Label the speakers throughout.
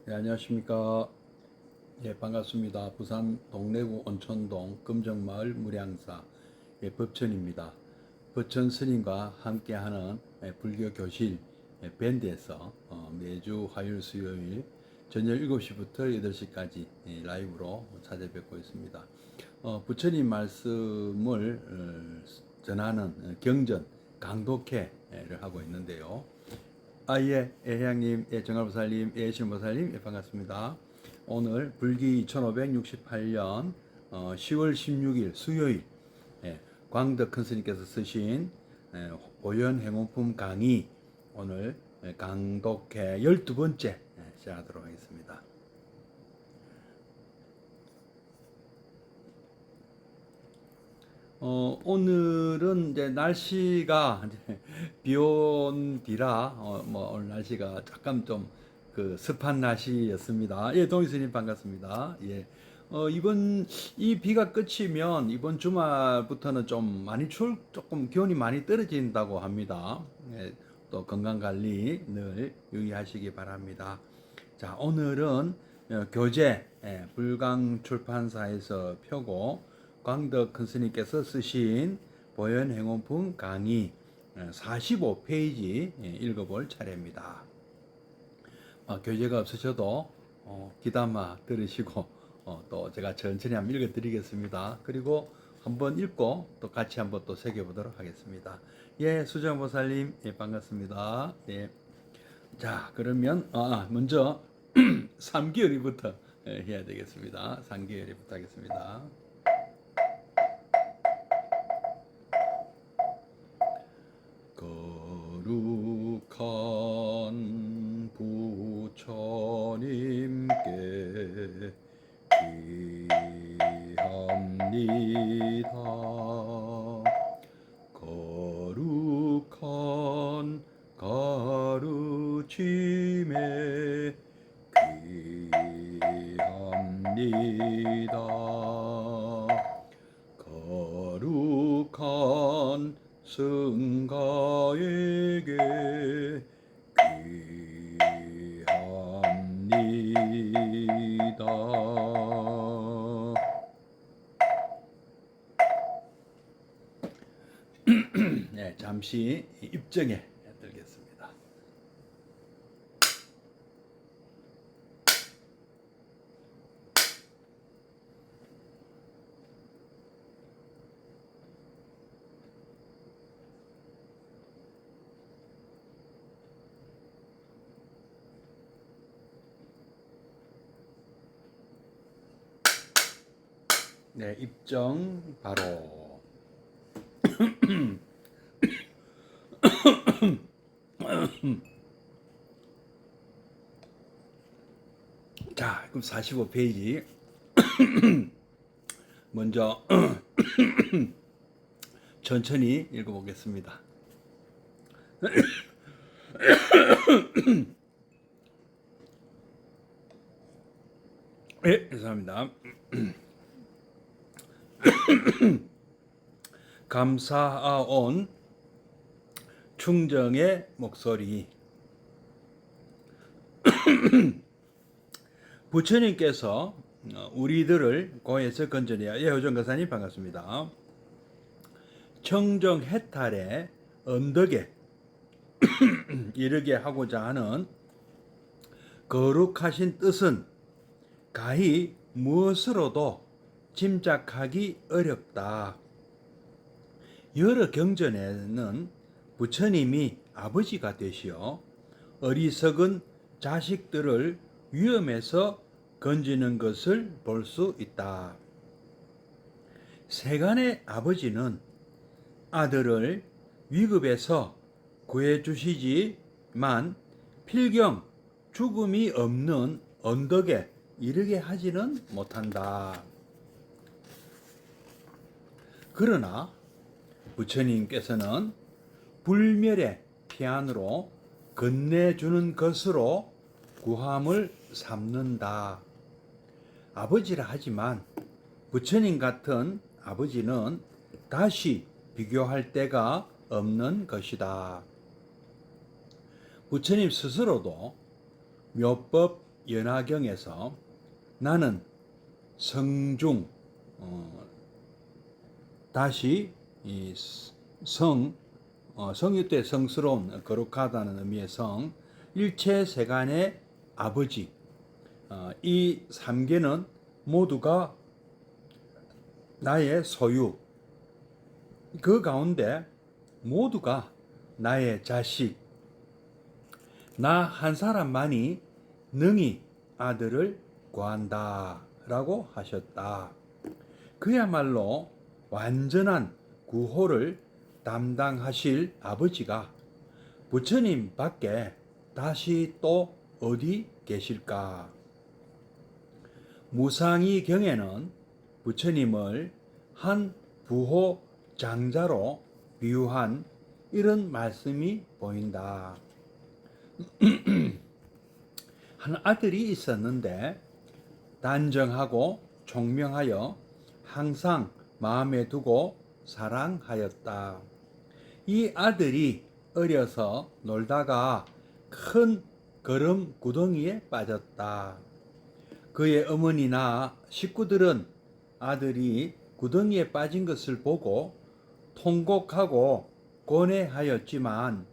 Speaker 1: 네, 안녕하십니까. 예, 반갑습니다. 부산 동래구 온천동 금정마을 무량사 법천입니다. 법천 스님과 함께하는 불교 교실 밴드에서 매주 화요일 수요일 저녁 7시부터 8시까지 라이브로 찾아뵙고 있습니다. 부처님 말씀을 전하는 경전 강독회를 하고 있는데요. 예, 회장님, 정갈보살님, 신보살님, 반갑습니다. 오늘 불기 2568년 10월 16일 수요일 광덕 큰 스님께서 쓰신 오연행원품 강의 오늘 강독회 12번째 시작하도록 하겠습니다. 오늘은 이제 날씨가 비온 뒤라 오늘 날씨가 잠깐 좀 습한 날씨였습니다. 예, 동희스님 반갑습니다. 예. 이번 이 비가 끝이면 이번 주말부터는 좀 많이 조금 기온이 많이 떨어진다고 합니다. 예, 또 건강 관리 늘 유의하시기 바랍니다. 자, 오늘은 교재 불강 출판사에서 펴고 광덕 큰 스님께서 쓰신 보현행원품 강의 45페이지 읽어볼 차례입니다. 교재가 없으셔도 귀담아 들으시고 또 제가 천천히 한번 읽어드리겠습니다. 그리고 한번 읽고 또 같이 한번 또 새겨보도록 하겠습니다. 예, 수정보살님, 예, 반갑습니다. 예. 자, 그러면 먼저 3기열이부터 해야 되겠습니다. 3기열이부터 하겠습니다. 거룩한 부처님께 기합니다. 거룩한 가르침에 귀합니다. 거룩한 승가에게 귀합니다. 네, 잠시 입정에 들겠습니다. 네, 입정 바로. 자, 그럼 45페이지 먼저 천천히 읽어보겠습니다. 네, 죄송합니다. 감사하온 충정의 목소리. 부처님께서 우리들을 고에서 건져내야. 예, 호정가사님 반갑습니다. 청정해탈의 언덕에 이르게 하고자 하는 거룩하신 뜻은 가히 무엇으로도 짐작하기 어렵다. 여러 경전에는 부처님이 아버지가 되시어 어리석은 자식들을 위험에서 건지는 것을 볼 수 있다. 세간의 아버지는 아들을 위급에서 구해주시지만 필경 죽음이 없는 언덕에 이르게 하지는 못한다. 그러나 부처님께서는 불멸의 피안으로 건네주는 것으로 구함을 삼는다. 아버지라 하지만 부처님 같은 아버지는 다시 비교할 데가 없는 것이다. 부처님 스스로도 묘법 연화경에서 나는 성중, 다시 이 성유때 성스러운 거룩하다는 의미의 성, 일체세간의 아버지, 이 3개는 모두가 나의 소유, 그 가운데 모두가 나의 자식, 나 한 사람만이 능히 아들을 구한다 라고 하셨다. 그야말로 완전한 구호를 담당하실 아버지가 부처님 밖에 다시 또 어디 계실까? 무상이경에는 부처님을 한 부호 장자로 비유한 이런 말씀이 보인다. 한 아들이 있었는데 단정하고 총명하여 항상 마음에 두고 사랑하였다. 이 아들이 어려서 놀다가 큰 거름 구덩이에 빠졌다. 그의 어머니나 식구들은 아들이 구덩이에 빠진 것을 보고 통곡하고 고뇌하였지만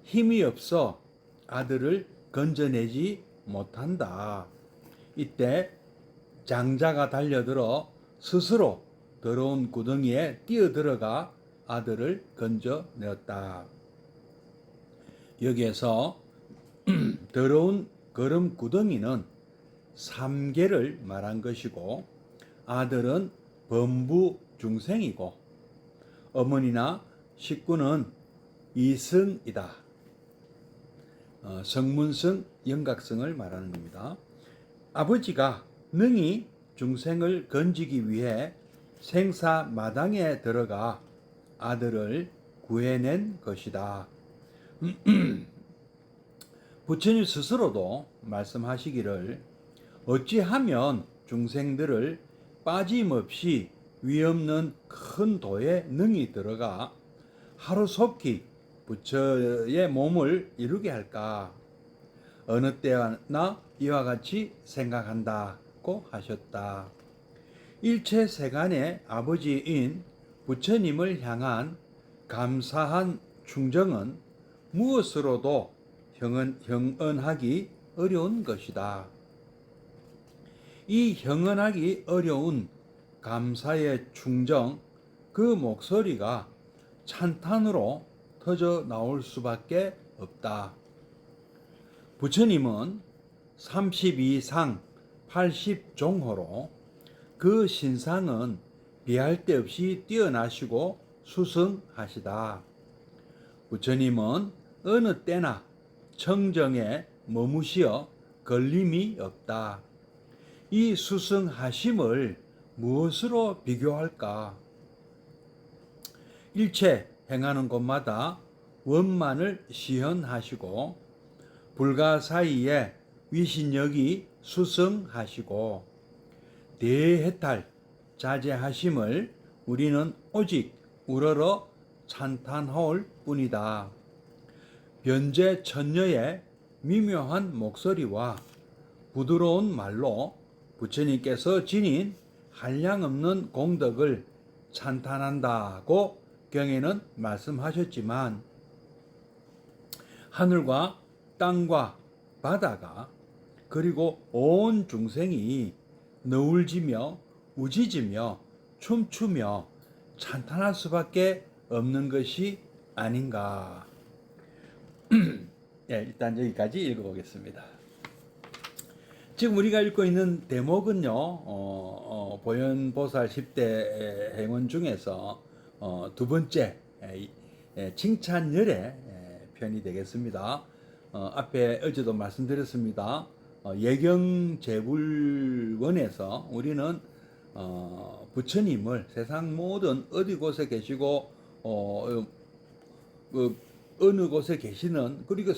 Speaker 1: 힘이 없어 아들을 건져내지 못한다. 이때 장자가 달려들어 스스로 더러운 구덩이에 뛰어들어가 아들을 건져내었다. 여기에서 더러운 거름 구덩이는 3계를 말한 것이고 아들은 범부 중생이고 어머니나 식구는 이승이다. 성문성 영각성을 말하는 겁니다. 아버지가 능히 중생을 건지기 위해 생사마당에 들어가 아들을 구해낸 것이다. 부처님 스스로도 말씀하시기를 어찌하면 중생들을 빠짐없이 위없는 큰 도에 능히 들어가 하루속히 부처의 몸을 이루게 할까? 어느 때나 이와 같이 생각한다고 하셨다. 일체세간의 아버지인 부처님을 향한 감사한 충정은 무엇으로도 형언하기 어려운 것이다. 이 형언하기 어려운 감사의 충정, 그 목소리가 찬탄으로 터져 나올 수밖에 없다. 부처님은 32상 80종호로 그 신상은 비할 데 없이 뛰어나시고 수승하시다. 부처님은 어느 때나 청정에 머무시어 걸림이 없다. 이 수승하심을 무엇으로 비교할까? 일체 행하는 곳마다 원만을 시현하시고 불가사의에 위신력이 수승하시고 대해탈 자제하심을 우리는 오직 우러러 찬탄하올 뿐이다. 변제 천녀의 미묘한 목소리와 부드러운 말로 부처님께서 지닌 한량없는 공덕을 찬탄한다고 경에는 말씀하셨지만 하늘과 땅과 바다가 그리고 온 중생이 너울지며 우짖으며 춤추며 찬탄할 수밖에 없는 것이 아닌가. 예, 일단 여기까지 읽어보겠습니다. 지금 우리가 읽고 있는 대목은요, 보현보살 10대 행원 중에서 두 번째 칭찬열의 편이 되겠습니다. 앞에 어제도 말씀드렸습니다. 예경제불원에서 우리는 부처님을 세상 모든 어디 곳에 계시고 어느 곳에 계시는 그리고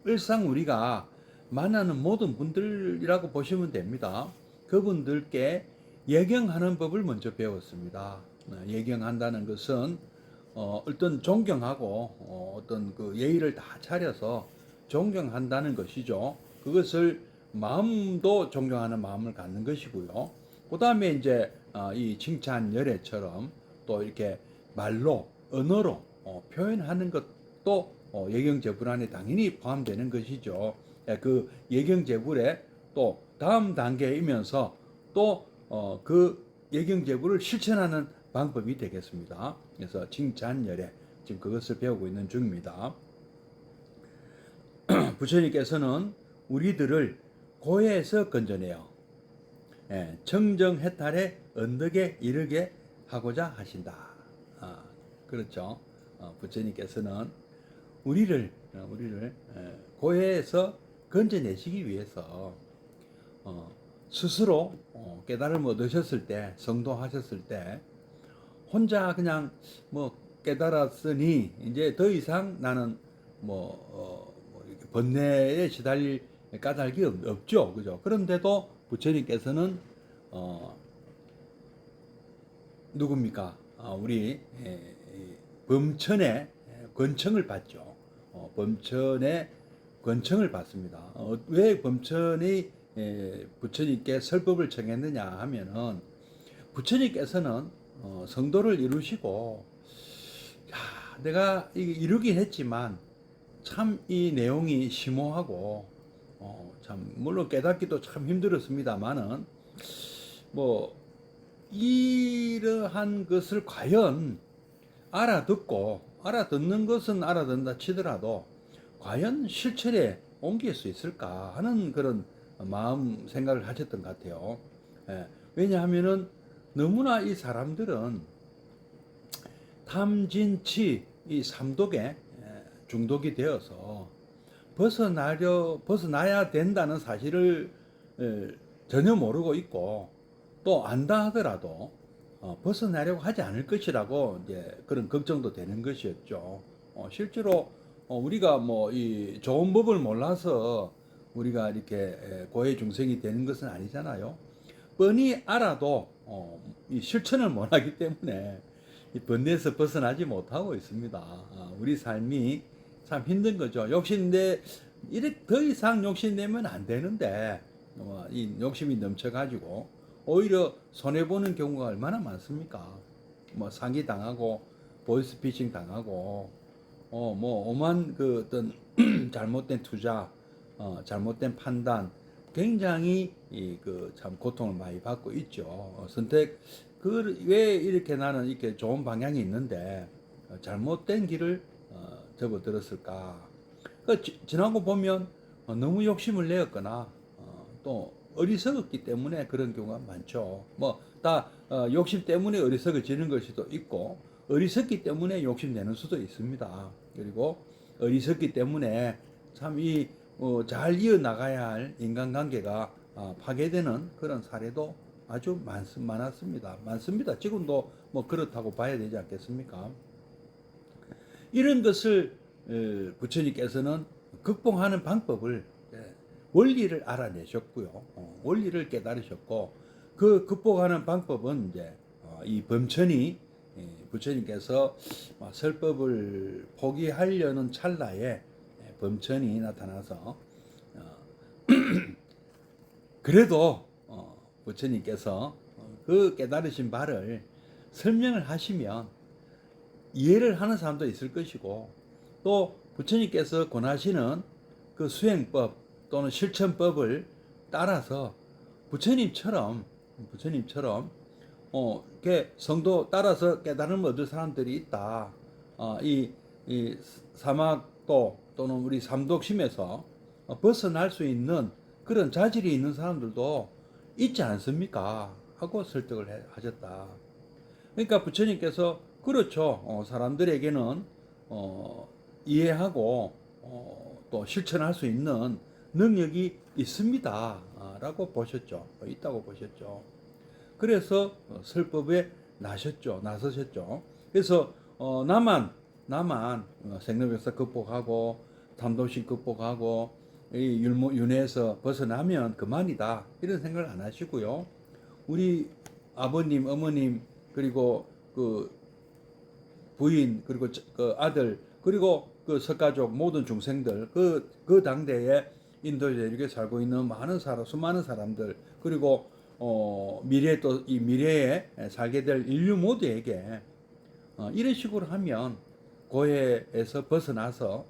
Speaker 1: 일상 우리가 만나는 모든 분들이라고 보시면 됩니다. 그분들께 예경하는 법을 먼저 배웠습니다. 예경한다는 것은 어떤 존경하고 어떤 그 예의를 다 차려서 존경한다는 것이죠. 그것을 마음도 존경하는 마음을 갖는 것이고요. 그 다음에 이제 이 칭찬 열애처럼 또 이렇게 말로 언어로 표현하는 것도 예경제불 안에 당연히 포함되는 것이죠. 예, 그 예경제불의 또 다음 단계이면서 또 그 예경제불을 실천하는 방법이 되겠습니다. 그래서 칭찬 열애 지금 그것을 배우고 있는 중입니다. 부처님께서는 우리들을 고해에서 건져내어 청정해탈의 언덕에 이르게 하고자 하신다. 그렇죠. 부처님께서는 우리를 고해에서 건져내시기 위해서 스스로 깨달음을 얻으셨을 때, 성도하셨을 때 혼자 그냥 뭐 깨달았으니 이제 더 이상 나는 이렇게 번뇌에 시달릴 까닭이 없죠, 그죠? 그런데도 부처님께서는 누굽니까? 우리 범천의 권청을 받죠. 범천의 권청을 받습니다. 왜 범천이 부처님께 설법을 청했느냐 하면은 부처님께서는 성도를 이루시고 내가 이루긴 했지만 참 이 내용이 심오하고 참 물론 깨닫기도 참 힘들었습니다만은 뭐 이러한 것을 과연 알아듣는 것은 알아듣는다 치더라도 과연 실천에 옮길 수 있을까 하는 그런 마음 생각을 하셨던 것 같아요. 왜냐하면은 너무나 이 사람들은 탐진치 이 삼독에 중독이 되어서 벗어나야 된다는 사실을 전혀 모르고 있고 또 안다 하더라도 벗어나려고 하지 않을 것이라고 이제 그런 걱정도 되는 것이었죠. 실제로 우리가 뭐 이 좋은 법을 몰라서 우리가 이렇게 고해 중생이 되는 것은 아니잖아요. 뻔히 알아도 이 실천을 못하기 때문에 이 번뇌에서 벗어나지 못하고 있습니다. 우리 삶이 참 힘든 거죠. 욕심내 이렇게 더 이상 욕심내면 안 되는데 이 욕심이 넘쳐가지고 오히려 손해 보는 경우가 얼마나 많습니까? 뭐 사기 당하고 보이스피싱 당하고 뭐 오만 그 어떤 잘못된 투자, 잘못된 판단, 굉장히 그 참 고통을 많이 받고 있죠. 선택 왜 이렇게 나는 이렇게 좋은 방향이 있는데 잘못된 길을 접어들었을까? 지나고 보면 너무 욕심을 내었거나 또 어리석었기 때문에 그런 경우가 많죠. 뭐 다 욕심 때문에 어리석어지는 것이 또 있고 어리석기 때문에 욕심내는 수도 있습니다. 그리고 어리석기 때문에 참 잘 이어나가야 할 인간관계가 파괴되는 그런 사례도 아주 많습니다. 지금도 뭐 그렇다고 봐야 되지 않겠습니까? 이런 것을 부처님께서는 극복하는 방법을 원리를 알아내셨고요. 원리를 깨달으셨고 그 극복하는 방법은 이제 이 범천이 부처님께서 설법을 포기하려는 찰나에 범천이 나타나서 그래도 부처님께서 그 깨달으신 바를 설명을 하시면 이해를 하는 사람도 있을 것이고 또 부처님께서 권하시는 그 수행법 또는 실천법을 따라서 부처님처럼 이렇게 성도 따라서 깨달음을 얻을 사람들이 있다. 이 사막도 또는 우리 삼독심에서 벗어날 수 있는 그런 자질이 있는 사람들도 있지 않습니까? 하고 설득을 하셨다. 그러니까 부처님께서 그렇죠. 사람들에게는 이해하고 또 실천할 수 있는 능력이 있습니다. 라고 보셨죠. 있다고 보셨죠. 그래서 설법에 나서셨죠. 그래서 나만 생로병사 극복하고 탐독심 극복하고 이 윤회에서 벗어나면 그만이다 이런 생각을 안 하시고요. 우리 아버님, 어머님 그리고 그 부인 그리고 그 아들 그리고 그 석가족 모든 중생들 그 당대에 인도 대륙에 살고 있는 많은 사람, 수많은 사람들, 그리고 미래 또 이 미래에 살게 될 인류 모두에게 이런 식으로 하면 고해에서 벗어나서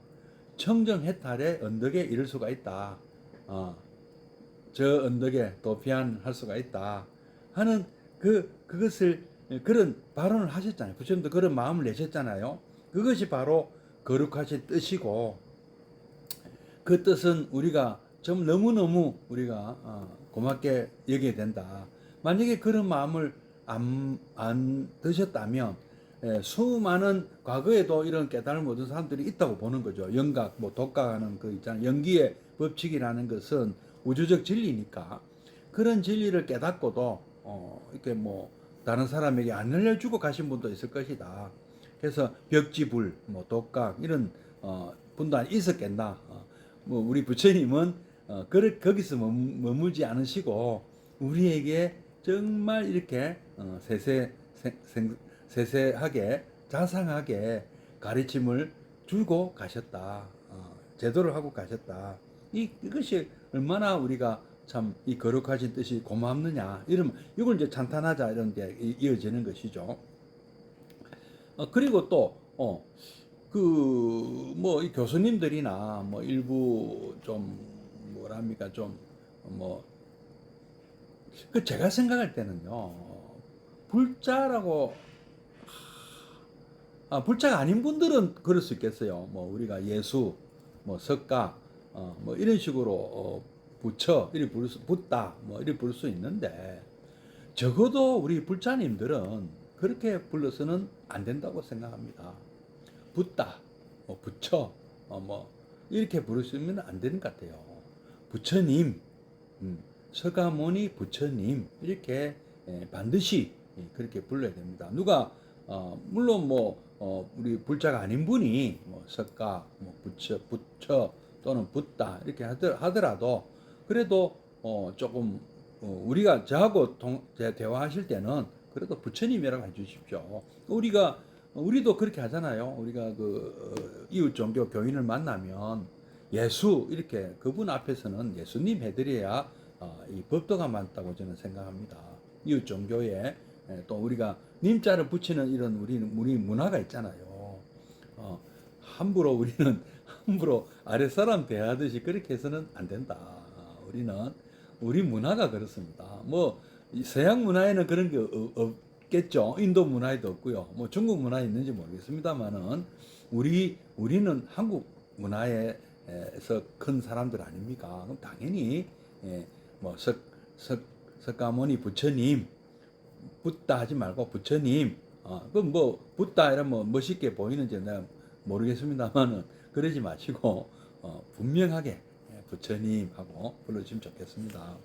Speaker 1: 청정해탈의 언덕에 이를 수가 있다. 저 언덕에 도피할 수가 있다 하는 그것을 그런 발언을 하셨잖아요. 부처님도 그런 마음을 내셨잖아요. 그것이 바로 거룩하신 뜻이고, 그 뜻은 우리가 좀 너무너무 우리가 고맙게 여겨야 된다. 만약에 그런 마음을 안 드셨다면 수많은 과거에도 이런 깨달음을 얻은 사람들이 있다고 보는 거죠. 영각, 뭐 독각하는 그 있잖아요. 연기의 법칙이라는 것은 우주적 진리니까 그런 진리를 깨닫고도 이렇게 뭐 다른 사람에게 안 알려주고 가신 분도 있을 것이다. 그래서 벽지불, 뭐 독각 이런 분도 있었겠나. 뭐 우리 부처님은 거기서 머물지 않으시고 우리에게 정말 이렇게 세세하게 자상하게 가르침을 주고 가셨다. 제도를 하고 가셨다. 이것이 얼마나 우리가 참 이 거룩하신 뜻이 고맙느냐. 이러면 이걸 이제 찬탄하자 이런 데 이어지는 것이죠. 그리고 또 그 뭐 이 교수님들이나 뭐 일부 좀 뭐랍니까 좀 뭐 그 제가 생각할 때는요, 불자라고 불자가 아닌 분들은 그럴 수 있겠어요. 뭐 우리가 예수, 뭐 석가, 뭐 이런 식으로 부처 이렇게 부를 수, 붓다 뭐 이렇게 부를 수 있는데, 적어도 우리 불자님들은 그렇게 불러서는 안 된다고 생각합니다. 붓다, 뭐 부처, 뭐 이렇게 부르시면 안 되는 것 같아요. 부처님, 서가모니 부처님 이렇게 반드시 그렇게 불러야 됩니다. 누가 물론 뭐 우리 불자가 아닌 분이 뭐 석가, 뭐 부처 또는 붓다 이렇게 하더라도 그래도 조금 우리가 저하고 대화하실 때는 그래도 부처님이라고 해주십시오. 우리도 그렇게 하잖아요. 우리가 그 이웃 종교 교인을 만나면 예수 이렇게 그분 앞에서는 예수님 해드려야 이 법도가 맞다고 저는 생각합니다. 이웃 종교에 또 우리가 님자를 붙이는 이런 우리 문화가 있잖아요. 함부로 우리는 함부로 아랫사람 대하듯이 그렇게 해서는 안 된다. 우리 문화가 그렇습니다. 뭐 서양 문화에는 그런 게 없겠죠. 인도 문화에도 없고요. 뭐 중국 문화에 있는지 모르겠습니다만은 우리는 한국 문화에서 큰 사람들 아닙니까? 그럼 당연히 뭐 석가모니 부처님 붓다 하지 말고 부처님 그럼 뭐 붓다 이러면 뭐 멋있게 보이는지 내가 모르겠습니다만은 그러지 마시고 분명하게 부처님 하고 불러주시면 좋겠습니다.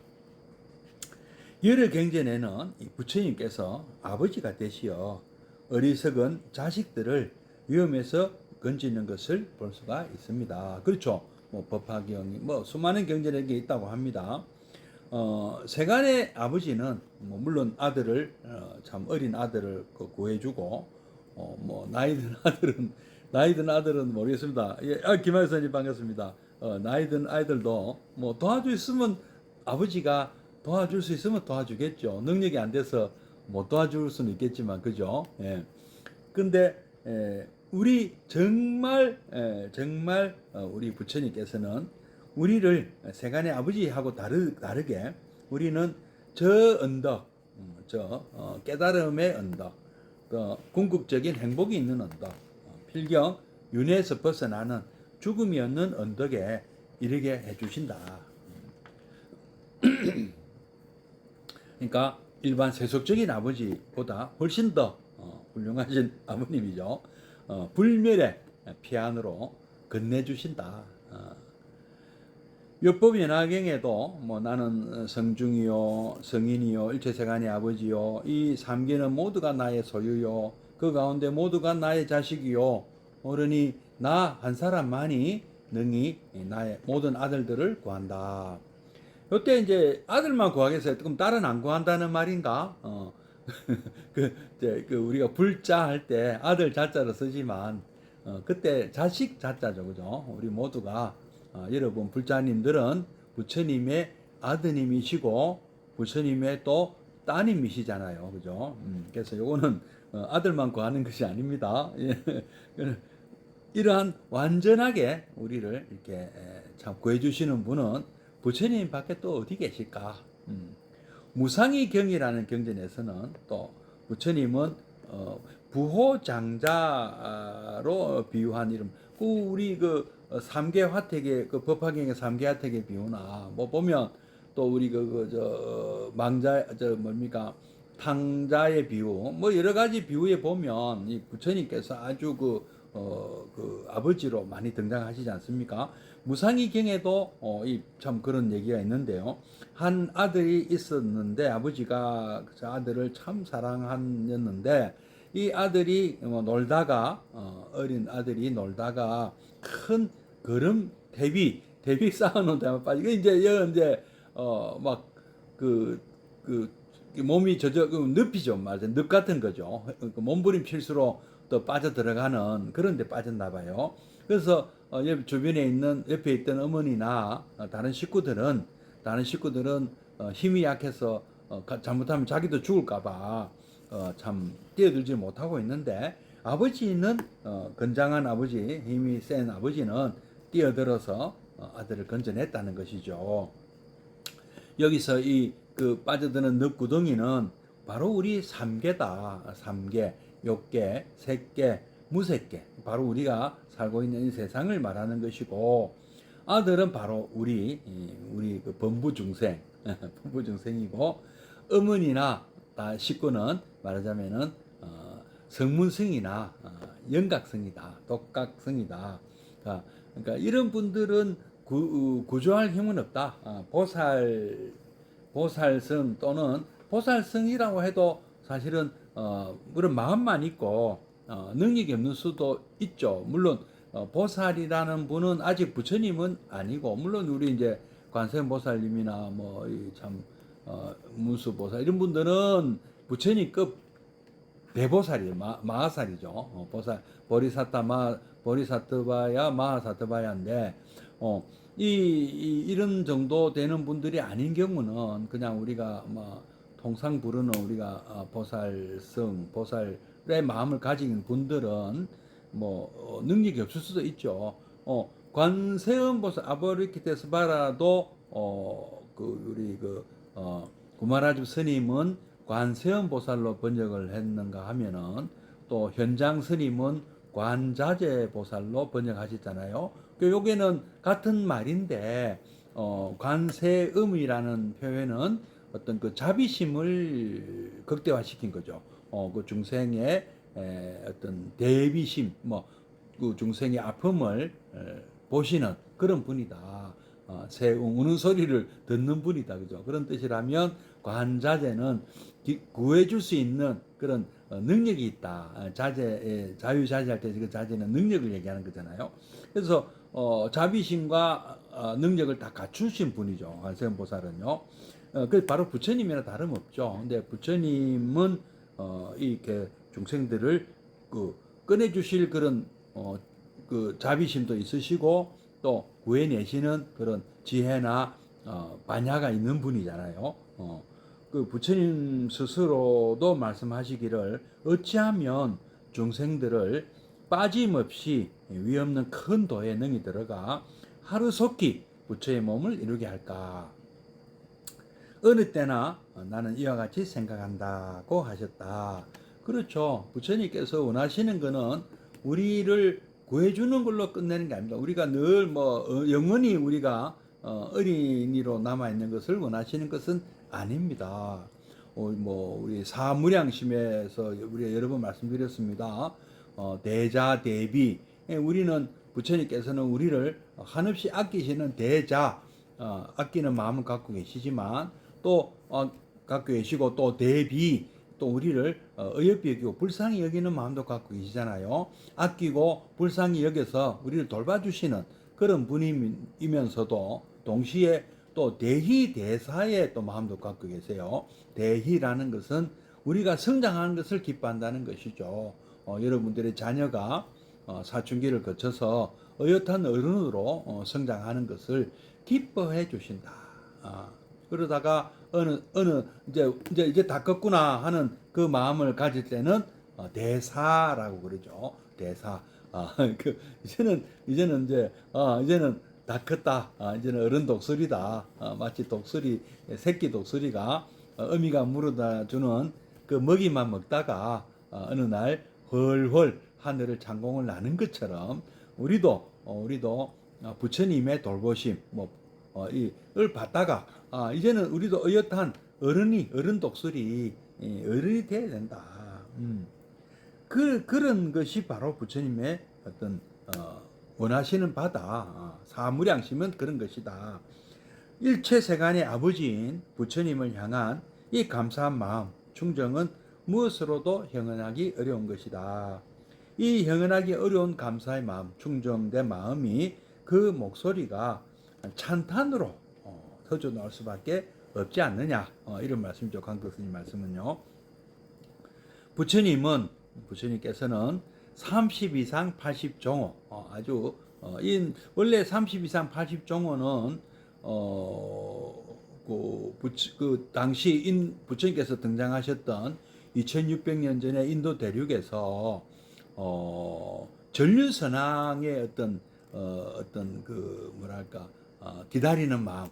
Speaker 1: 열의 경전에는 이 부처님께서 아버지가 되시어 어리석은 자식들을 위험에서 건지는 것을 볼 수가 있습니다. 그렇죠. 뭐 법화경이 뭐 수많은 경전에 있다고 합니다. 세간의 아버지는 뭐 물론 아들을 참 어린 아들을 구해주고 뭐 나이 든 아들은 모르겠습니다. 예, 김하선님 반갑습니다. 나이 든 아이들도 뭐 도와줄 수 있으면 아버지가 도와줄 수 있으면 도와주겠죠. 능력이 안 돼서 못 도와줄 수는 있겠지만 그죠? 예. 근데 우리 정말 우리 부처님께서는 우리를 세간의 아버지하고 다르게 우리는 저 언덕, 깨달음의 언덕, 궁극적인 행복이 있는 언덕, 필경 윤회에서 벗어나는 죽음이 없는 언덕에 이르게 해주신다. 그러니까 일반 세속적인 아버지보다 훨씬 더 훌륭하신 아버님이죠. 불멸의 피안으로 건네주신다. 율법연화경에도 뭐 나는 성중이요 성인이요 일체세간의 아버지요 이 삼계는 모두가 나의 소유요 그 가운데 모두가 나의 자식이요 오르니 나 한 사람만이 능히 나의 모든 아들들을 구한다. 요때 이제 아들만 구하겠어요. 그럼 딸은 안 구한다는 말인가? 우리가 불자 할 때 아들 자자로 쓰지만 그때 자식 자자죠, 그죠? 우리 모두가 여러분 불자님들은 부처님의 아드님이시고 부처님의 또 따님이시잖아요. 그죠? 그래서 요거는 아들만 구하는 것이 아닙니다. 예. 이러한 완전하게 우리를 이렇게 참 구해주시는 분은 부처님밖에 또 어디 계실까? 무상의 경이라는 경전에서는 또 부처님은 부호장자로 비유한 이름. 우리 그 삼계 화택의 그 법화경의 삼계 화택의 비유나 뭐 보면 또 우리 저 망자 저 뭡니까 탕자의 비유 뭐 여러 가지 비유에 보면 이 부처님께서 아주 그 아버지로 많이 등장하시지 않습니까? 무상의 경에도 이 참 그런 얘기가 있는데요. 한 아들이 있었는데 아버지가 그 아들을 참 사랑하였는데 이 아들이 놀다가 어린 아들이 놀다가 큰 거름 대비 쌓아놓은 빠지고 이제 막 그 몸이 늪이죠. 맞아. 늪 같은 거죠. 몸부림칠수록 또 빠져 들어가는 그런 데 빠졌나 봐요. 그래서 주변에 있는 옆에 있던 어머니나 다른 식구들은 힘이 약해서 잘못하면 자기도 죽을까봐 참 뛰어들지 못하고 있는데 아버지는 건장한 아버지, 힘이 센 아버지는 뛰어들어서 아들을 건져냈다는 것이죠. 여기서 이 그 빠져드는 늪구덩이는 바로 우리 삼계다. 삼계, 욕계, 색계, 무색계. 바로 우리가 살고 있는 이 세상을 말하는 것이고 아들은 바로 우리 그 범부 중생, 범부 중생이고 어머니나 식구는 말하자면은 성문성이나 영각성이다, 독각성이다. 그러니까 이런 분들은 구조할 힘은 없다. 보살성 또는 보살성이라고 해도 사실은 그런 마음만 있고 능력이 없는 수도 있죠. 물론 보살이라는 분은 아직 부처님은 아니고 물론 우리 이제 관세음보살님이나 뭐참 문수보살 이런 분들은 부처님급 대보살이에요. 마하살이죠. 보살 보리사트바야 마하사트바야인데 이런 정도 되는 분들이 아닌 경우는 그냥 우리가 통상 부르는 우리가 보살성 보살의 마음을 가진 분들은 능력이 없을 수도 있죠. 관세음보살 아버리키테스바라도 우리 구마라주 스님은 관세음보살로 번역을 했는가 하면은 또 현장 스님은 관자재보살로 번역하셨잖아요. 여기는 같은 말인데 관세음이라는 표현은 어떤 그 자비심을 극대화시킨 거죠. 그 중생의 어떤 대비심, 그 중생의 아픔을 보시는 그런 분이다. 새 우는 소리를 듣는 분이다. 그죠? 그런 뜻이라면 관자재는 구해줄 수 있는 그런 능력이 있다. 자유자재할 때 그 자재는 능력을 얘기하는 거잖아요. 그래서 자비심과 능력을 다 갖추신 분이죠. 관세음보살은요. 그 바로 부처님이나 다름없죠. 근데 부처님은 이렇게 중생들을 꺼내주실 그런 그 자비심도 있으시고 또 구해내시는 그런 지혜나 반야가 있는 분이잖아요. 그 부처님 스스로도 말씀하시기를 어찌하면 중생들을 빠짐없이 위없는 큰 도에 능히 들어가 하루속히 부처의 몸을 이루게 할까. 어느 때나 나는 이와 같이 생각한다고 하셨다. 그렇죠. 부처님께서 원하시는 것은 우리를 구해주는 걸로 끝내는 게 아닙니다. 우리가 늘 영원히 우리가 어린이로 남아있는 것을 원하시는 것은 아닙니다. 우리 사무량심에서 우리가 여러 번 말씀드렸습니다. 대자, 대비. 우리는 부처님께서는 우리를 한없이 아끼시는 대자, 아끼는 마음을 갖고 계시지만 또 갖고 계시고 또 대비, 또 우리를 어여삐 여기고 불쌍히 여기는 마음도 갖고 계시잖아요. 아끼고 불쌍히 여겨서 우리를 돌봐주시는 그런 분이면서도 동시에 또 대희 대사의 또 마음도 갖고 계세요. 대희라는 것은 우리가 성장하는 것을 기뻐한다는 것이죠. 여러분들의 자녀가 사춘기를 거쳐서 어엿한 어른으로 성장하는 것을 기뻐해 주신다. 그러다가 어느 이제 다 컸구나 하는 그 마음을 가질 때는 대사라고 그러죠. 대사. 이제는 이제는 다 컸다. 이제는 어른 독수리다. 마치 독수리 새끼 독수리가 어미가 물어다 주는 그 먹이만 먹다가 어느 날 훨훨 하늘을 창공을 나는 것처럼 우리도 부처님의 돌보심 이을 받다가 이제는 우리도 어엿한 어른 독수리 어른이 돼야 된다. 그런 것이 바로 부처님의 어떤 원하시는 바다. 사무량심은 그런 것이다. 일체 세간의 아버지인 부처님을 향한 이 감사한 마음, 충정은 무엇으로도 형언하기 어려운 것이다. 이 형언하기 어려운 감사의 마음, 충정된 마음이 그 목소리가 찬탄으로 터져 나올 수밖에 없지 않느냐. 이런 말씀이죠. 강덕 스님 말씀은요. 부처님께서는 30 이상 80종호, 원래 30 이상 80종호는 당시 부처님께서 등장하셨던 2600년 전에 인도 대륙에서 전륜선왕의 어떤 기다리는 마음,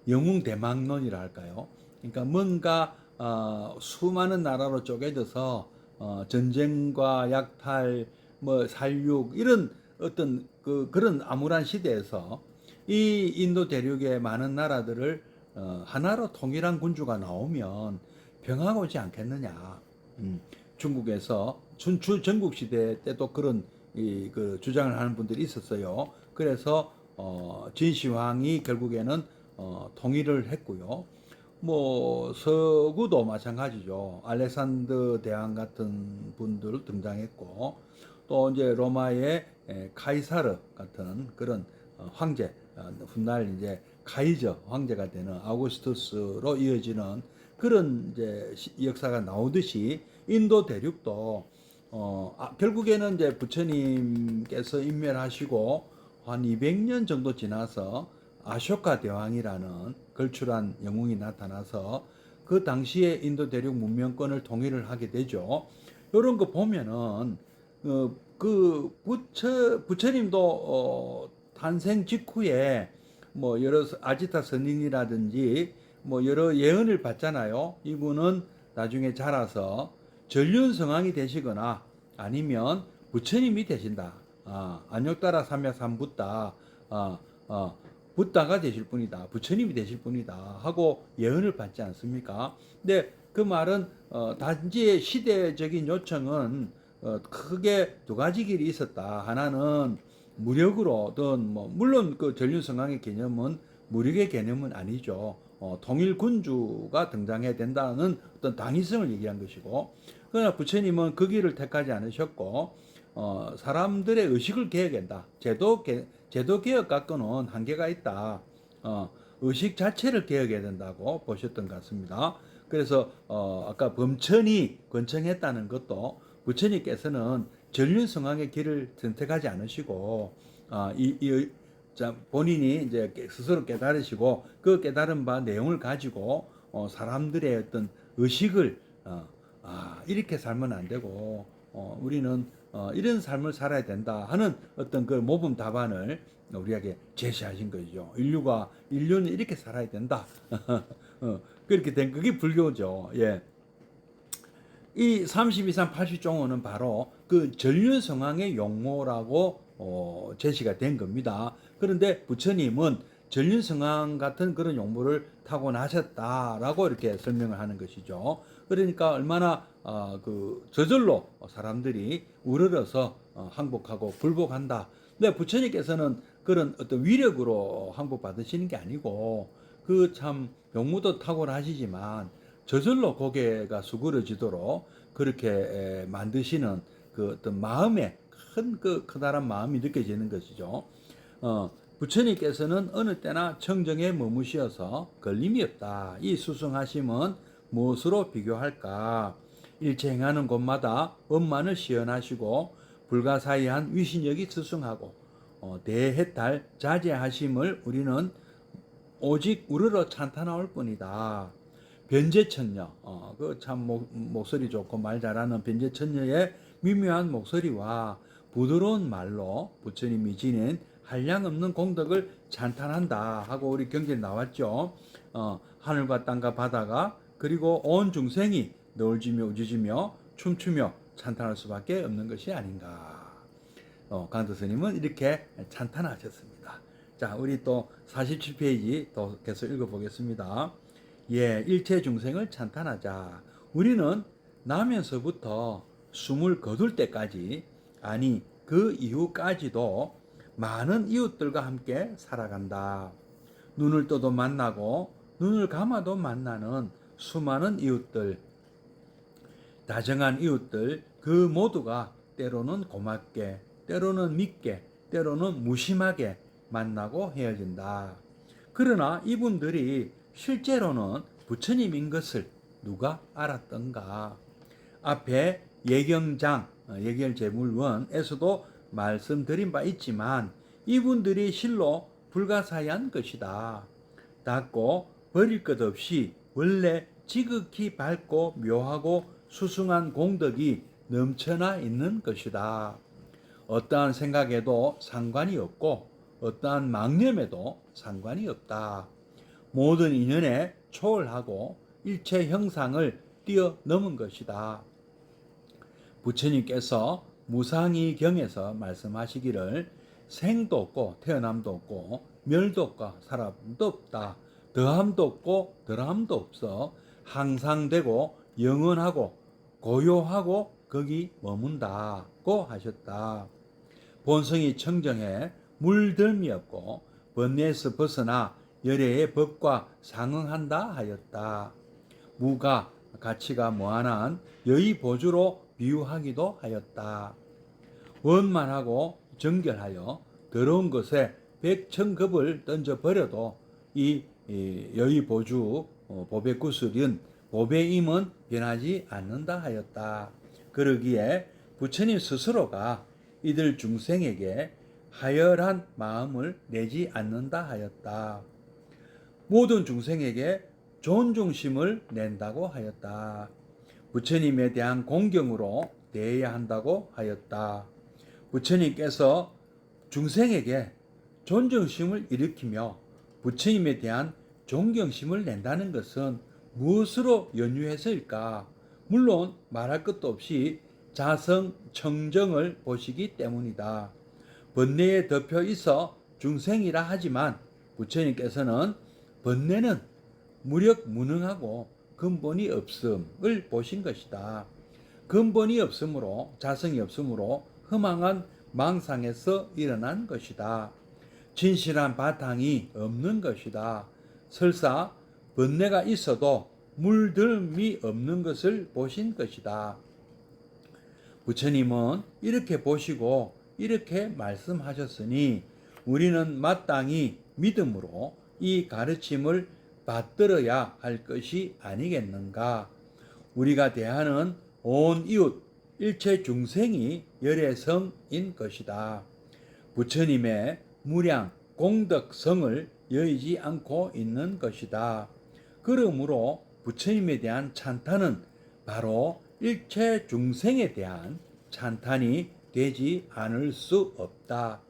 Speaker 1: 영웅대망론이라 할까요? 그러니까 뭔가 수많은 나라로 쪼개져서 전쟁과 약탈, 살육 이런 어떤 그런 암울한 시대에서 이 인도 대륙의 많은 나라들을 하나로 통일한 군주가 나오면 평화가 오지 않겠느냐. 중국에서 전국 시대 때도 그런 그 주장을 하는 분들이 있었어요. 그래서 진시황이 결국에는 통일을 했고요. 서구도 마찬가지죠. 알렉산더 대왕 같은 분들 등장했고, 또 이제 로마의 카이사르 같은 그런 황제, 훗날 이제 카이저 황제가 되는 아우구스투스로 이어지는 그런 이제 역사가 나오듯이 인도 대륙도 결국에는 이제 부처님께서 인멸하시고 한 200년 정도 지나서 아쇼카 대왕이라는 걸출한 영웅이 나타나서 그 당시에 인도 대륙 문명권을 통일을 하게 되죠. 이런 거 보면은 부처님도 탄생 직후에 여러 아지타 선인이라든지 여러 예언을 받잖아요. 이분은 나중에 자라서 전륜성왕이 되시거나 아니면 부처님이 되신다. 안욕따라 삼야삼붓다. 붓다가 되실 분이다. 부처님이 되실 분이다. 하고 예언을 받지 않습니까? 근데 그 말은 단지 시대적인 요청은 크게 두 가지 길이 있었다. 하나는 무력으로든 물론 그 전륜성왕의 개념은 무력의 개념은 아니죠. 통일 군주가 등장해야 된다는 어떤 당위성을 얘기한 것이고, 그러나 부처님은 그 길을 택하지 않으셨고 사람들의 의식을 개혁한다. 제도 개혁 갖고는 한계가 있다. 의식 자체를 개혁해야 된다고 보셨던 것 같습니다. 그래서 아까 범천이 권청했다는 것도 부처님께서는 전륜성왕의 길을 선택하지 않으시고 본인이 이제 스스로 깨달으시고 그 깨달은 바 내용을 가지고 사람들의 어떤 의식을 이렇게 살면 안 되고 우리는 이런 삶을 살아야 된다 하는 어떤 그 모범 답안을 우리에게 제시하신 거죠. 인류는 이렇게 살아야 된다. 그렇게 된 그게 불교죠. 예. 이 30 이상 80종호는 바로 그 전륜성왕의 용모라고 제시가 된 겁니다. 그런데 부처님은 전륜성왕 같은 그런 용모를 타고나셨다라고 이렇게 설명을 하는 것이죠. 그러니까 얼마나 저절로 사람들이 우러러서 항복하고 굴복한다. 근데 부처님께서는 그런 어떤 위력으로 항복받으시는 게 아니고 그 참 용모도 탁월하시지만 저절로 고개가 수그러지도록 그렇게 만드시는 그 어떤 마음에 커다란 마음이 느껴지는 것이죠. 부처님께서는 어느 때나 청정에 머무시어서 걸림이 없다. 이 수승하심은 무엇으로 비교할까? 일체 행하는 곳마다 원만을 시연하시고 불가사의한 위신역이 스승하고 대해탈 자제하심을 우리는 오직 우러러 찬탄하올 뿐이다. 변제천녀, 그 참 목소리 좋고 말 잘하는 변제천녀의 미묘한 목소리와 부드러운 말로 부처님이 지닌 한량없는 공덕을 찬탄한다 하고 우리 경기에 나왔죠. 하늘과 땅과 바다가 그리고 온 중생이 너울지며 우주지며 춤추며 찬탄할 수밖에 없는 것이 아닌가. 강도 스님은 이렇게 찬탄하셨습니다. 자, 우리 또 47페이지 또 계속 읽어보겠습니다. 예, 일체 중생을 찬탄하자. 우리는 나면서부터 숨을 거둘 때까지, 아니 그 이후까지도 많은 이웃들과 함께 살아간다. 눈을 떠도 만나고 눈을 감아도 만나는 수많은 이웃들, 다정한 이웃들, 그 모두가 때로는 고맙게, 때로는 믿게, 때로는 무심하게 만나고 헤어진다. 그러나 이분들이 실제로는 부처님인 것을 누가 알았던가? 앞에 예경장, 예결제물원에서도 말씀드린 바 있지만 이분들이 실로 불가사의한 것이다. 닦고 버릴 것 없이 원래 지극히 밝고 묘하고 수승한 공덕이 넘쳐나 있는 것이다. 어떠한 생각에도 상관이 없고 어떠한 망념에도 상관이 없다. 모든 인연에 초월하고 일체 형상을 뛰어넘은 것이다. 부처님께서 무상이경에서 말씀하시기를 생도 없고 태어남도 없고 멸도 없고 사람도 없다. 더함도 없고 덜함도 없어 항상 되고 영원하고 고요하고 거기 머문다고 하셨다. 본성이 청정해 물들미 없고 번뇌에서 벗어나 열애의 법과 상응한다 하였다. 무가 가치가 무한한 여의 보주로 비유하기도 하였다. 원만하고 정결하여 더러운 것에 백천급을 던져버려도 이 여의 보주 보배 구슬은 보배임은 변하지 않는다 하였다. 그러기에 부처님 스스로가 이들 중생에게 하열한 마음을 내지 않는다 하였다. 모든 중생에게 존중심을 낸다고 하였다. 부처님에 대한 공경으로 대해야 한다고 하였다. 부처님께서 중생에게 존중심을 일으키며 부처님에 대한 존경심을 낸다는 것은 무엇으로 연유해서일까? 물론 말할 것도 없이 자성 청정을 보시기 때문이다. 번뇌에 덮여 있어 중생이라 하지만 부처님께서는 번뇌는 무력 무능하고 근본이 없음을 보신 것이다. 근본이 없으므로 자성이 없으므로 허망한 망상에서 일어난 것이다. 진실한 바탕이 없는 것이다. 설사 번뇌가 있어도 물들미 없는 것을 보신 것이다. 부처님은 이렇게 보시고 이렇게 말씀하셨으니 우리는 마땅히 믿음으로 이 가르침을 받들어야 할 것이 아니겠는가. 우리가 대하는 온 이웃 일체 중생이 열애성인 것이다. 부처님의 무량 공덕성을 여의지 않고 있는 것이다. 그러므로 부처님에 대한 찬탄은 바로 일체 중생에 대한 찬탄이 되지 않을 수 없다.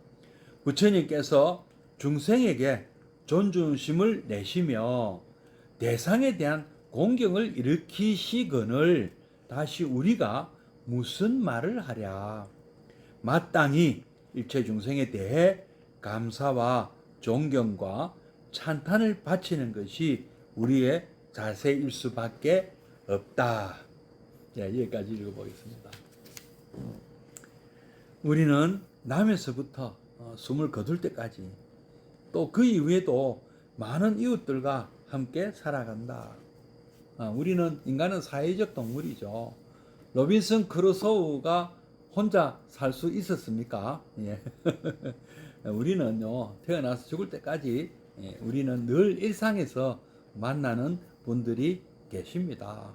Speaker 1: 부처님께서 중생에게 존중심을 내시며 대상에 대한 공경을 일으키시거늘 다시 우리가 무슨 말을 하랴. 마땅히 일체 중생에 대해 감사와 존경과 찬탄을 바치는 것이 우리의 자세일 수밖에 없다. 네, 여기까지 읽어보겠습니다. 우리는 남에서부터 숨을 거둘 때까지 또 그 이후에도 많은 이웃들과 함께 살아간다. 우리는 인간은 사회적 동물이죠. 로빈슨 크루소우가 혼자 살 수 있었습니까? 예. 우리는요, 태어나서 죽을 때까지 우리는 늘 일상에서 만나는 분들이 계십니다.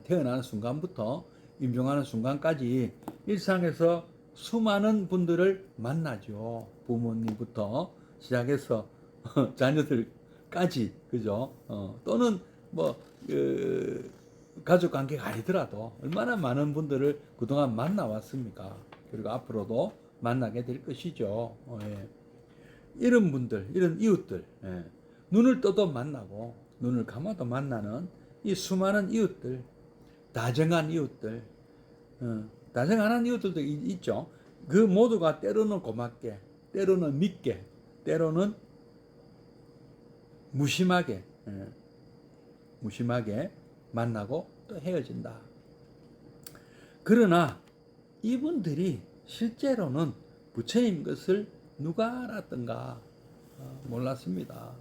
Speaker 1: 태어나는 순간부터 임종하는 순간까지 일상에서 수많은 분들을 만나죠. 부모님부터 시작해서 자녀들까지, 그죠? 또는 뭐 가족 관계가 아니더라도 얼마나 많은 분들을 그동안 만나왔습니까? 그리고 앞으로도 만나게 될 것이죠. 예. 이런 분들, 이런 이웃들, 예. 눈을 떠도 만나고 눈을 감아도 만나는 이 수많은 이웃들, 다정한 이웃들, 다정한 이웃들도 있죠. 그 모두가 때로는 고맙게, 때로는 밉게, 때로는 무심하게, 무심하게 만나고 또 헤어진다. 그러나 이분들이 실제로는 부처님 것을 누가 알았던가? 몰랐습니다.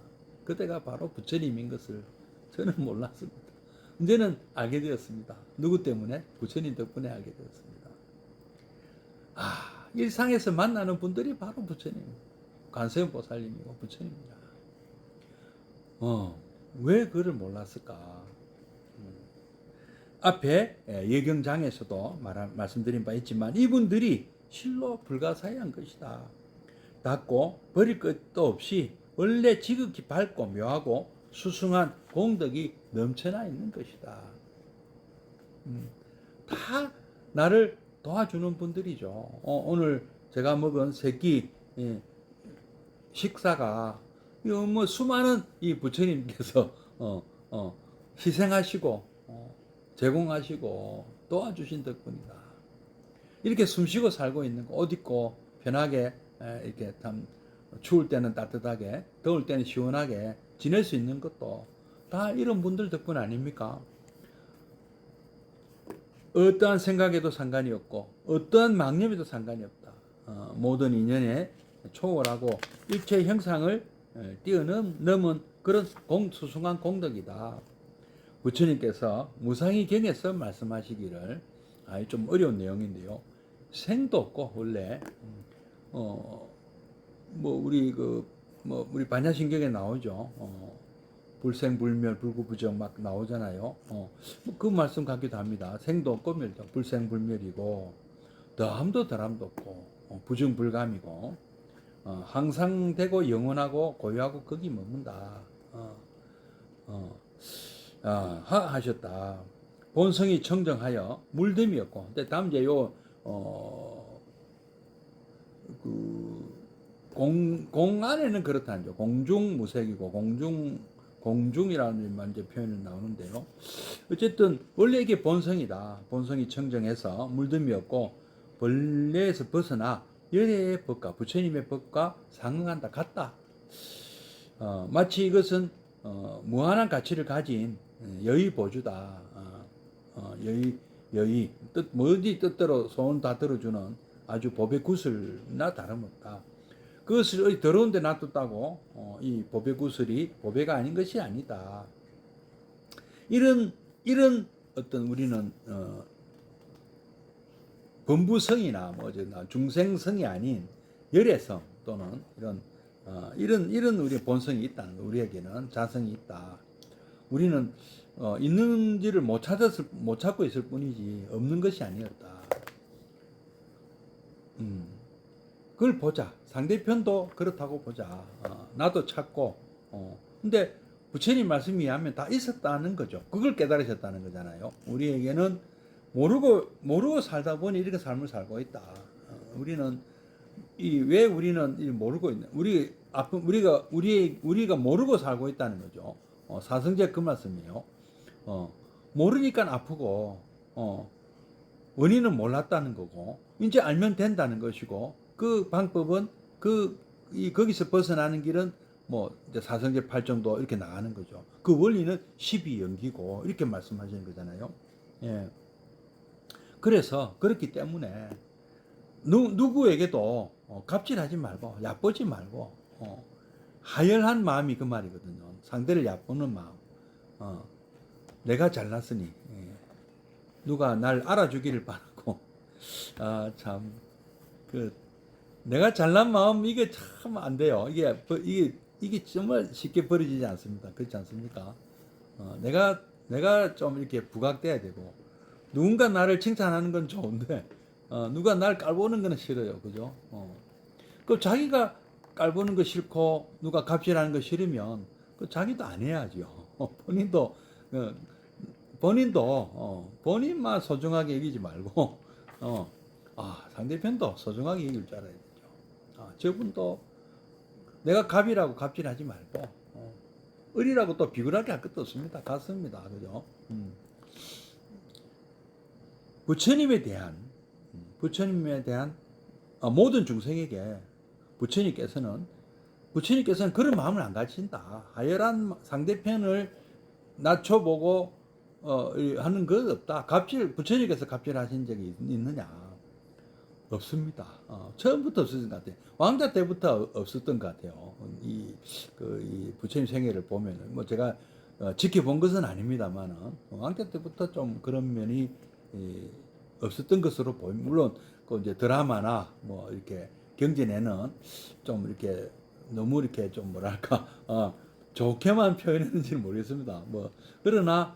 Speaker 1: 그때가 바로 부처님인 것을 저는 몰랐습니다. 이제는 알게 되었습니다. 누구 때문에? 부처님 덕분에 알게 되었습니다. 일상에서 만나는 분들이 바로 부처님, 관세음보살님이고 부처님입니다. 왜 그를 몰랐을까? 앞에 예경장에서도 말씀드린 바 있지만 이분들이 실로 불가사의한 것이다. 닫고 버릴 것도 없이 원래 지극히 밝고 묘하고 수승한 공덕이 넘쳐나 있는 것이다. 다 나를 도와주는 분들이죠. 오늘 제가 먹은 세끼 식사가 뭐 수많은 이 부처님께서 희생하시고 제공하시고 도와주신 덕분이다. 이렇게 숨쉬고 살고 있는 거, 옷 입고 편하게 이렇게 참 추울 때는 따뜻하게, 더울 때는 시원하게 지낼 수 있는 것도 다 이런 분들 덕분 아닙니까? 어떠한 생각에도 상관이 없고 어떠한 망념에도 상관이 없다. 모든 인연에 초월하고 일체 형상을 뛰어넘은 그런 수승한 공덕이다. 부처님께서 무상의경에서 말씀하시기를, 좀 어려운 내용인데요. 생도 없고 원래 우리 반야신경에 나오죠. 불생불멸 불구부정 막 나오잖아요. 그 말씀 같기도 합니다. 생도 없고 멸도 불생불멸이고 더함도 덜함도 없고 부정불감이고 항상 되고 영원하고 고유하고 거기 머문다. 하셨다. 본성이 청정하여 물됨이 없고. 근데 다음 이제 공 안에는 그렇다는죠. 공중무색이고 공중이라는 이제 표현이 나오는데요. 어쨌든 원래 이게 본성이다. 본성이 청정해서 물됨이 없고 본래에서 벗어나 열애의 법과 부처님의 법과 상응한다. 같다. 마치 이것은 무한한 가치를 가진 여의보주다. 여의 어디 뜻대로 소원 다 들어주는 아주 법의 구슬이나 다름없다. 그것을 더러운 데 놔뒀다고 이 법의 구슬이 법의가 아닌 것이 아니다. 이런 어떤 우리는 범부성이나 중생성이 아닌 열애성 또는 이런 우리의 본성이 있다는 거. 우리에게는 자성이 있다. 우리는 있는지를 못 찾고 있을 뿐이지 없는 것이 아니었다. 그걸 보자. 상대편도 그렇다고 보자. 나도 찾고. 근데 부처님 말씀에 의하면 다 있었다는 거죠. 그걸 깨달으셨다는 거잖아요. 우리에게는 모르고 살다 보니 이렇게 삶을 살고 있다. 우리는 왜 우리는 모르고 있는? 우리가 모르고 살고 있다는 거죠. 사성제 그 말씀이에요. 모르니까 아프고 원인은 몰랐다는 거고 이제 알면 된다는 것이고 그 방법은 거기서 벗어나는 길은 이제 사성제 8정도 이렇게 나가는 거죠. 그 원리는 12연기고 이렇게 말씀하시는 거잖아요. 예. 그래서 그렇기 때문에 누구에게도 갑질하지 말고 얕보지 말고 하열한 마음이 그 말이거든요. 상대를 얕보는 마음. 내가 잘났으니 누가 날 알아주기를 바라고. 참 내가 잘난 마음 이게 참 안 돼요. 이게 정말 쉽게 버려지지 않습니다. 그렇지 않습니까? 내가 좀 이렇게 부각돼야 되고 누군가 나를 칭찬하는 건 좋은데 누가 날 깔보는 거는 싫어요. 그죠? 그 자기가 깔보는 거 싫고 누가 갑질하는 거 싫으면 그 자기도 안 해야죠. 본인도 어, 본인만 소중하게 여기지 말고 상대편도 소중하게 여길 줄 알아야 되죠. 저분도 내가 갑이라고 갑질하지 말고 을이라고 또 비굴하게 할 것도 없습니다. 같습니다. 그죠? 부처님에 대한 모든 중생에게 부처님께서는 그런 마음을 안 가진다. 하열한 상대편을 낮춰보고 하는 것 없다. 부처님께서 갑질하신 적이 있느냐? 없습니다. 처음부터 없었던 것 같아요. 왕자 때부터 없었던 것 같아요. 이 부처님 생애를 보면은 뭐 제가 지켜본 것은 아닙니다만은 왕자 때부터 좀 그런 면이 없었던 것으로 보입니다. 물론 그 이제 드라마나 뭐 이렇게 경전에는 좀 이렇게 너무 이렇게 좀 뭐랄까 좋게만 표현했는지는 모르겠습니다. 뭐 그러나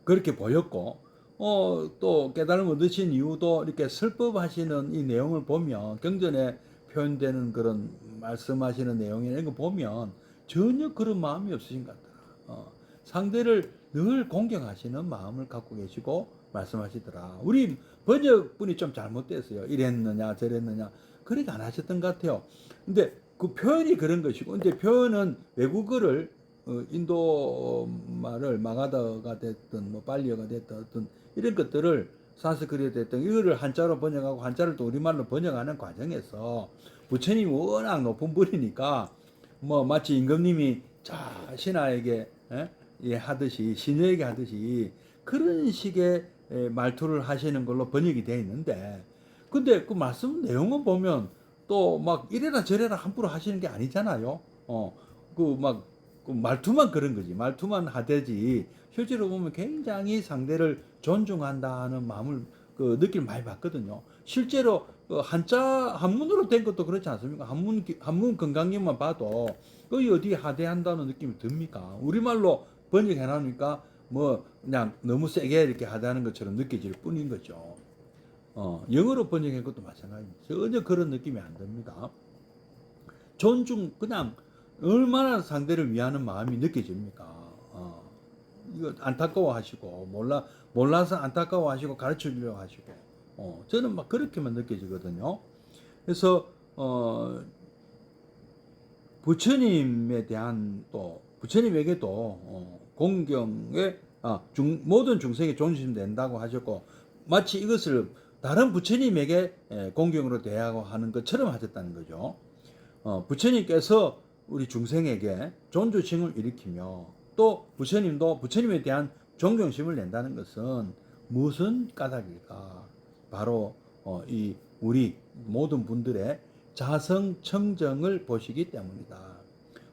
Speaker 1: 그렇게 보였고 또 깨달음 얻으신 이유도 이렇게 설법하시는 이 내용을 보면 경전에 표현되는 그런 말씀하시는 내용이나 이런 거 보면 전혀 그런 마음이 없으신 것 같더라. 상대를 늘 공경하시는 마음을 갖고 계시고 말씀하시더라. 우리 번역분이 좀 잘못됐어요. 이랬느냐 저랬느냐 그렇게 안 하셨던 것 같아요. 근데 그 표현이 그런 것이고, 근데 표현은 외국어를 인도 말을 마가다가 됐든 뭐 발리어가 됐든 어떤 이런 것들을 산스크리트가 됐든 이거를 한자로 번역하고 한자를 또 우리말로 번역하는 과정에서 부처님이 워낙 높은 분이니까 뭐 마치 임금님이 신하에게 하듯이 시녀에게 하듯이 그런 식의 말투를 하시는 걸로 번역이 되어 있는데, 근데 그 말씀 내용을 보면 또 막 이래라 저래라 함부로 하시는 게 아니잖아요. 그 말투만 그런 거지. 말투만 하되지. 실제로 보면 굉장히 상대를 존중한다는 마음을 그 느낌 많이 받거든요. 실제로 그 한문으로 된 것도 그렇지 않습니까? 한문 건강경만 봐도 거의 어디 하대한다는 느낌이 듭니까? 우리말로 번역해 놔니까 뭐 그냥 너무 세게 이렇게 하대하는 것처럼 느껴질 뿐인 거죠. 영어로 번역한 것도 마찬가지입니다. 전혀 그런 느낌이 안 듭니다. 그냥 얼마나 상대를 위하는 마음이 느껴집니까? 이거 안타까워하시고 몰라서 안타까워하시고 가르쳐 주려고 하시고 저는 막 그렇게만 느껴지거든요. 그래서 부처님에 대한 또 부처님에게도 공경에 모든 중생이 존중 된다고 하셨고 마치 이것을 다른 부처님에게 공경으로 대하고 하는 것처럼 하셨다는 거죠. 부처님께서 우리 중생에게 존중심을 일으키며 또 부처님도 부처님에 대한 존경심을 낸다는 것은 무슨 까닭일까? 바로 이 우리 모든 분들의 자성청정을 보시기 때문이다.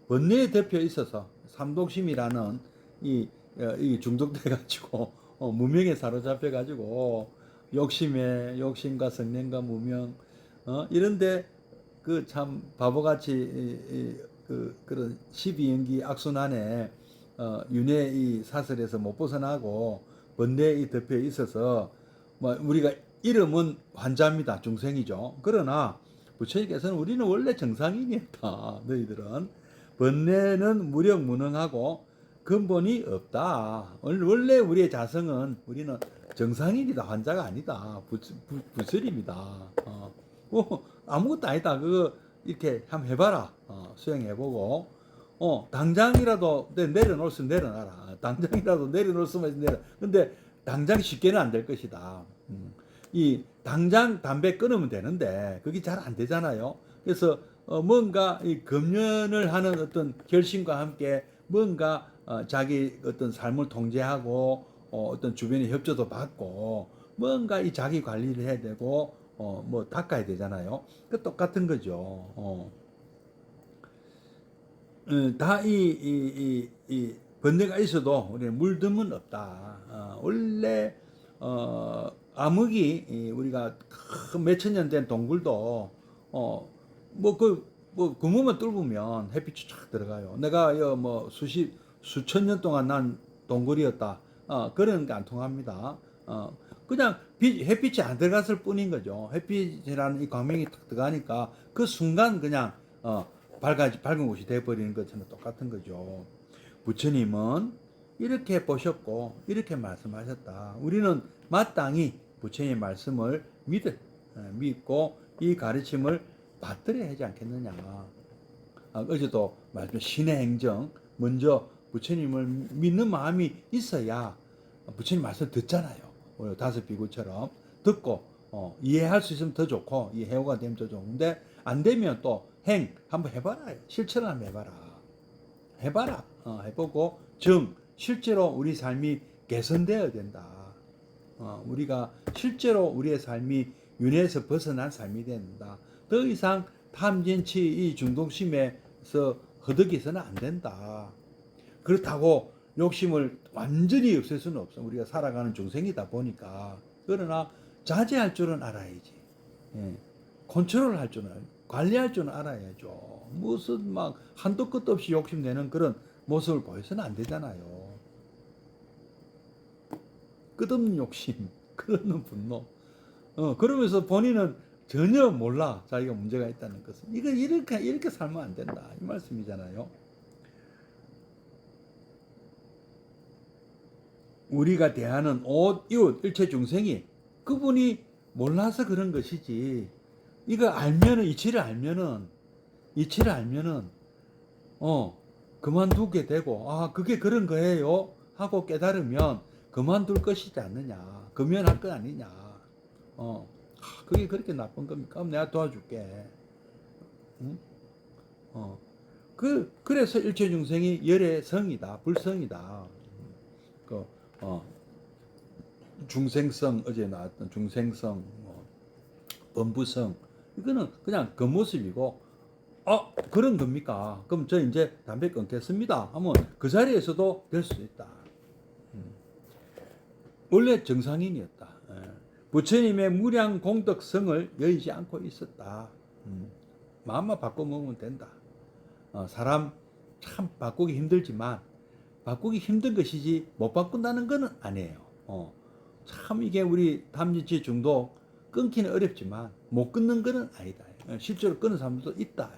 Speaker 1: 번뇌에 덮여 있어서 삼독심이라는 이 중독돼 가지고 무명에 사로잡혀 가지고 욕심과 성냄과 무명 이런데 그 참 바보같이 그런 12연기 악순환에 윤회 이 사슬에서 못 벗어나고 번뇌에 덮여 있어서 뭐 우리가 이름은 환자입니다. 중생이죠. 그러나 부처님께서는 우리는 원래 정상인이었다. 너희들은 번뇌는 무력무능하고 근본이 없다. 원래 우리의 자성은 우리는 정상인이다. 환자가 아니다. 부설입니다. 아무것도 아니다. 그거 이렇게 한번 해봐라. 수행해보고 당장이라도 내려놓을 수 내려놔라. 당장이라도 내려놓을 수만 내려. 근데 당장 쉽게는 안 될 것이다. 이 당장 담배 끊으면 되는데 그게 잘 안 되잖아요. 그래서 뭔가 이 금연을 하는 어떤 결심과 함께 뭔가 자기 어떤 삶을 통제하고 어떤 주변의 협조도 받고 뭔가 이 자기 관리를 해야 되고 뭐 닦아야 되잖아요. 그 똑같은 거죠. 다 이 번뇌가 있어도 우리는 물듦은 없다. 원래 암흑이 우리가 몇천 년 된 동굴도 구멍만 뚫으면 햇빛이 쫙 들어가요. 내가 뭐 수천 년 동안 난 동굴이었다. 그런 게 안 통합니다. 그냥 햇빛이 안 들어갔을 뿐인 거죠. 햇빛이라는 이 광명이 탁 들어가니까 그 순간 그냥 밝은 곳이 돼버리는 것처럼 똑같은 거죠. 부처님은 이렇게 보셨고 이렇게 말씀하셨다. 우리는 마땅히 부처님의 말씀을 믿고 이 가르침을 받들어야 하지 않겠느냐. 어제도 말씀 신의 행정, 먼저 부처님을 믿는 마음이 있어야 부처님 말씀 듣잖아요. 우리 다섯 비구처럼 듣고 이해할 수 있으면 더 좋고 이해가 되면 더 좋은데 안 되면 또 한번 해봐라. 실천을 한번 해봐라. 해보고 실제로 우리 삶이 개선되어야 된다. 우리가 실제로 우리의 삶이 윤회에서 벗어난 삶이 된다. 더 이상 탐진치 이 중독심에서 허덕이서는 안 된다. 그렇다고 욕심을 완전히 없앨 수는 없어. 우리가 살아가는 중생이다 보니까. 그러나 자제할 줄은 알아야지. 컨트롤 할 줄은, 관리할 줄은 알아야죠. 무슨 막 한도 끝도 없이 욕심내는 그런 모습을 보여서는 안 되잖아요. 끝없는 욕심, 끝없는 분노. 그러면서 본인은 전혀 몰라. 자기가 문제가 있다는 것은. 이거 이렇게 살면 안 된다. 이 말씀이잖아요. 우리가 대하는 이웃, 일체 중생이 그분이 몰라서 그런 것이지. 이거 알면은, 이치를 알면은, 그만두게 되고, 그게 그런 거예요. 하고 깨달으면 그만둘 것이지 않느냐. 금연할 것 아니냐. 그게 그렇게 나쁜 겁니까? 그럼 내가 도와줄게. 응? 그래서 일체 중생이 열의 성이다. 불성이다. 중생성, 어제 나왔던 중생성, 범부성. 이거는 그냥 그 모습이고, 그런 겁니까? 그럼 저 이제 담배 끊겠습니다. 하면 그 자리에서도 될 수 있다. 원래 정상인이었다. 부처님의 무량 공덕성을 여의지 않고 있었다. 마음만 바꿔먹으면 된다. 사람 참 바꾸기 힘들지만 바꾸기 힘든 것이지 못 바꾼다는 것은 아니에요. 참 이게 우리 탐진치 중독 끊기는 어렵지만 못 끊는 것은 아니다. 실제로 끊는 사람도 있다.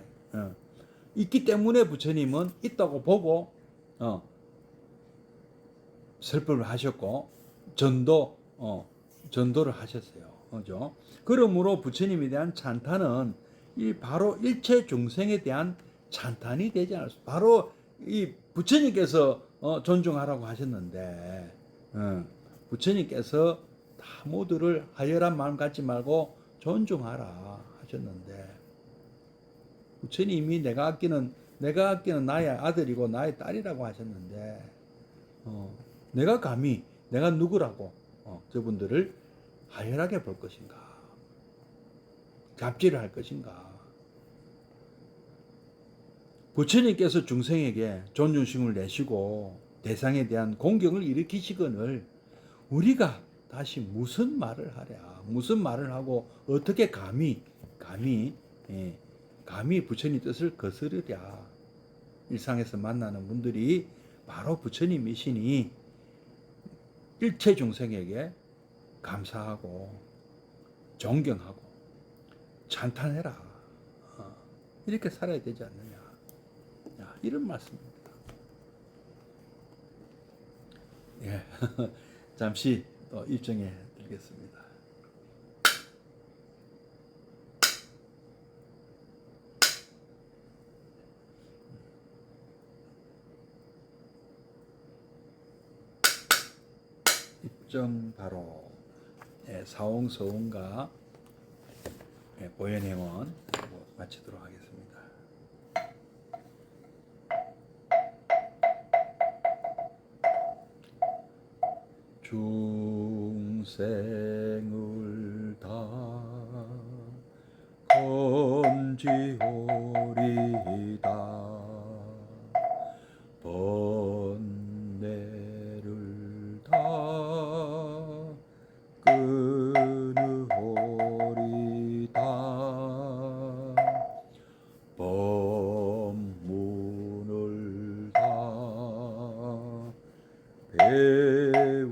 Speaker 1: 있기 때문에 부처님은 있다고 보고 설법을 하셨고 전도를 하셨어요. 그죠? 그러므로 부처님에 대한 찬탄은 바로 일체 중생에 대한 찬탄이 되지 않았어. 바로 이 부처님께서 존중하라고 하셨는데, 부처님께서 다 모두를 하열한 마음 갖지 말고 존중하라 하셨는데, 부처님이 내가 아끼는 나의 아들이고 나의 딸이라고 하셨는데, 내가 감히 내가 누구라고 저분들을 하열하게 볼 것인가, 잡지를 할 것인가. 부처님께서 중생에게 존중심을 내시고 대상에 대한 공경을 일으키시거늘 우리가 다시 무슨 말을 하랴, 무슨 말을 하고 어떻게 감히 부처님 뜻을 거스르랴. 일상에서 만나는 분들이 바로 부처님이시니 일체 중생에게 감사하고 존경하고 찬탄해라. 이렇게 살아야 되지 않느냐. 이런 말씀입니다. 예. 잠시 또 입증해 드리겠습니다. 입증 바로 사홍서운과 보현행원 마치도록 하겠습니다. 중생을 다 건지오리다 번뇌를 다 끊으오리다 법문을 다 배우리다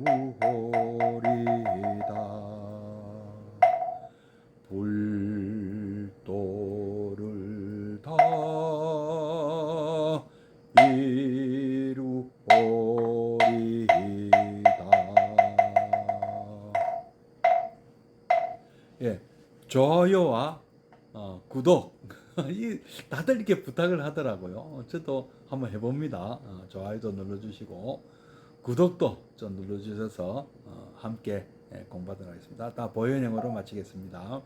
Speaker 1: 좋아요와 구독 이 다들 이렇게 부탁을 하더라고요. 저도 한번 해봅니다. 좋아요도 눌러주시고 구독도 좀 눌러주셔서 함께 공부하도록 하겠습니다. 다 보현형으로 마치겠습니다.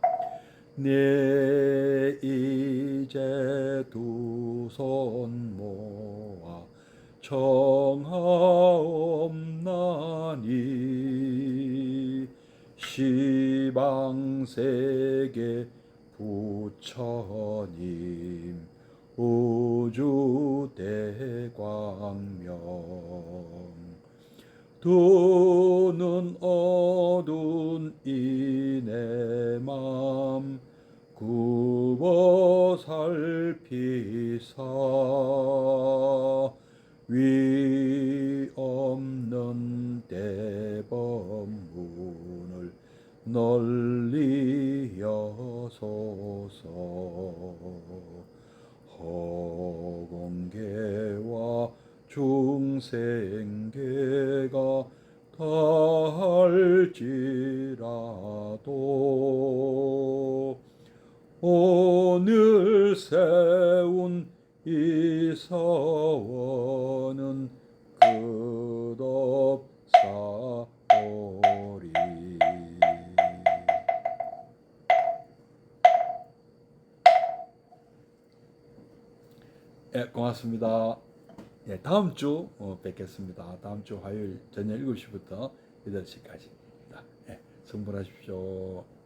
Speaker 1: 네 이제 두 손 모아 청하옵나니 시방세계 부처님 우주대광명 두 눈 어두운 이내 맘 굽어 살피사 위 없는 대법문을 널리 여소서 허공계와 중생계가 다할지라도 오늘 세운 이 서원은 끝없사오리. 고맙습니다. 다음 주 뵙겠습니다. 다음 주 화요일 저녁 7시부터 8시까지입니다. 성불하십시오.